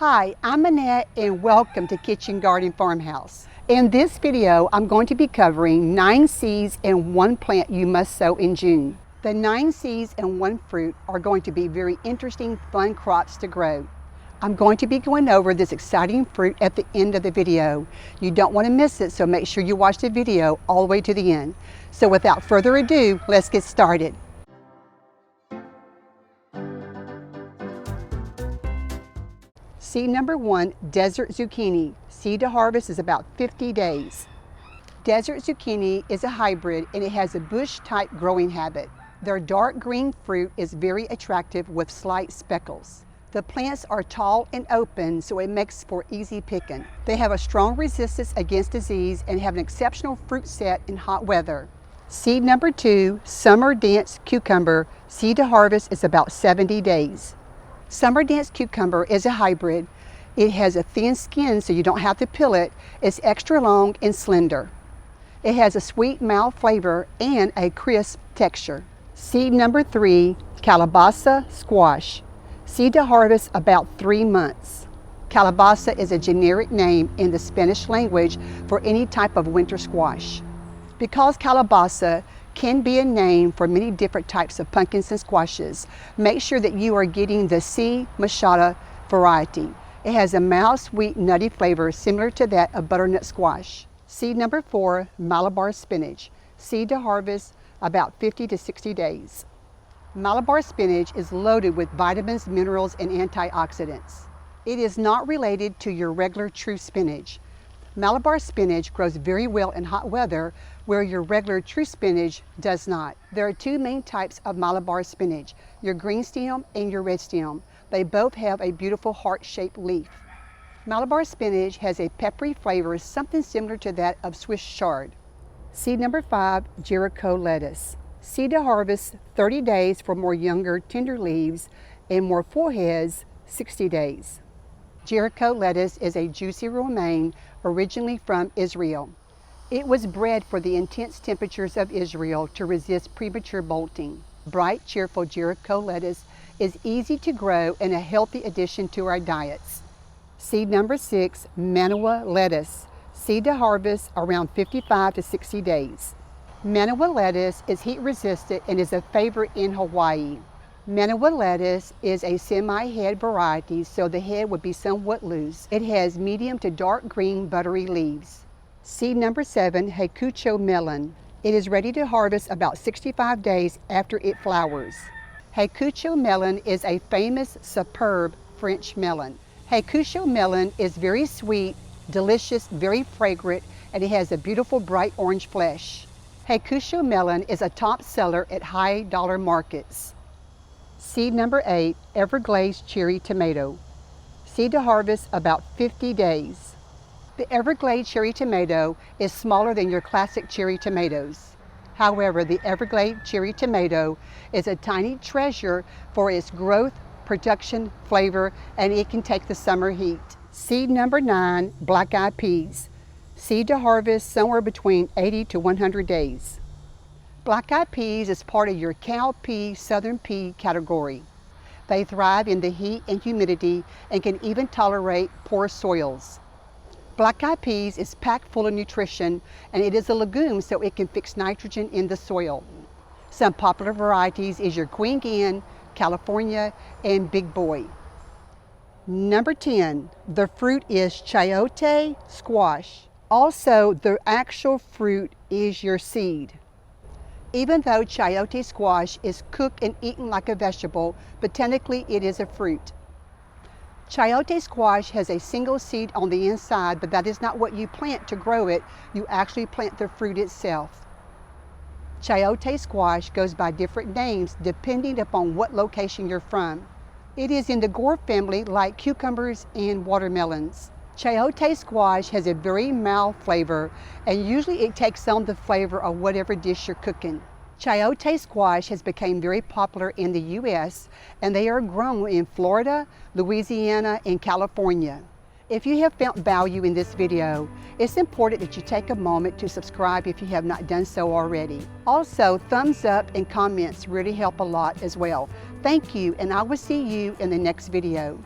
Hi, I'm Annette and welcome to Kitchen Garden Farmhouse. In this video, I'm going to be covering 9 seeds and 1 plant you must sow in June. The 9 seeds and 1 fruit are going to be very interesting, fun crops to grow. I'm going to be going over this exciting fruit at the end of the video. You don't want to miss it, so make sure you watch the video all the way to the end. So without further ado, let's get started. Seed number 1, desert zucchini. Seed to harvest is about 50 days. Desert zucchini is a hybrid and it has a bush-type growing habit. Their dark green fruit is very attractive with slight speckles. The plants are tall and open, so it makes for easy picking. They have a strong resistance against disease and have an exceptional fruit set in hot weather. Seed number 2, summer dance cucumber. Seed to harvest is about 70 days. Summer dance cucumber is a hybrid. It has a thin skin so you don't have to peel it. It's extra long and slender. It has a sweet, mild flavor and a crisp texture. Seed number 3, Calabasa Squash. Seed to harvest about 3 months. Calabasa is a generic name in the Spanish language for any type of winter squash. Because calabasa can be a name for many different types of pumpkins and squashes, make sure that you are getting the C. machata variety. It has a mild, sweet, nutty flavor similar to that of butternut squash. Seed number 4, Malabar Spinach. Seed to harvest about 50 to 60 days. Malabar spinach is loaded with vitamins, minerals, and antioxidants. It is not related to your regular true spinach. Malabar spinach grows very well in hot weather where your regular true spinach does not. There are 2 main types of Malabar spinach, your green stem and your red stem. They both have a beautiful heart-shaped leaf. Malabar spinach has a peppery flavor, something similar to that of Swiss chard. Seed number 5, Jericho Lettuce. Seed to harvest 30 days for more younger, tender leaves and more full heads, 60 days. Jericho lettuce is a juicy romaine originally from Israel. It was bred for the intense temperatures of Israel to resist premature bolting. Bright, cheerful Jericho lettuce is easy to grow and a healthy addition to our diets. Seed number 6, Manoa Lettuce. Seed to harvest around 55 to 60 days. Manoa lettuce is heat resistant and is a favorite in Hawaii. Manoa lettuce is a semi-head variety, so the head would be somewhat loose. It has medium to dark green buttery leaves. Seed number 7, Hakucho Melon. It is ready to harvest about 65 days after it flowers. Hakucho melon is a famous, superb French melon. Hakucho melon is very sweet, delicious, very fragrant, and it has a beautiful bright orange flesh. Hakucho melon is a top seller at high dollar markets. Seed number 8, Everglade cherry tomato. Seed to harvest about 50 days. The Everglade cherry tomato is smaller than your classic cherry tomatoes. However, the Everglade cherry tomato is a tiny treasure for its growth, production, flavor, and it can take the summer heat. Seed number 9, black-eyed peas. Seed to harvest somewhere between 80 to 100 days. Black-eyed peas is part of your cowpea, southern pea category. They thrive in the heat and humidity and can even tolerate poor soils. Black-eyed peas is packed full of nutrition and it is a legume so it can fix nitrogen in the soil. Some popular varieties is your Queen Anne, California, and Big Boy. Number 10, the fruit is chayote squash. Also, the actual fruit is your seed. Even though chayote squash is cooked and eaten like a vegetable, botanically it is a fruit. Chayote squash has a single seed on the inside, but that is not what you plant to grow it. You actually plant the fruit itself. Chayote squash goes by different names depending upon what location you're from. It is in the gourd family like cucumbers and watermelons. Chayote squash has a very mild flavor and usually it takes on the flavor of whatever dish you're cooking. Chayote squash has become very popular in the U.S. and they are grown in Florida, Louisiana, and California. If you have found value in this video, it's important that you take a moment to subscribe if you have not done so already. Also, thumbs up and comments really help a lot as well. Thank you, and I will see you in the next video.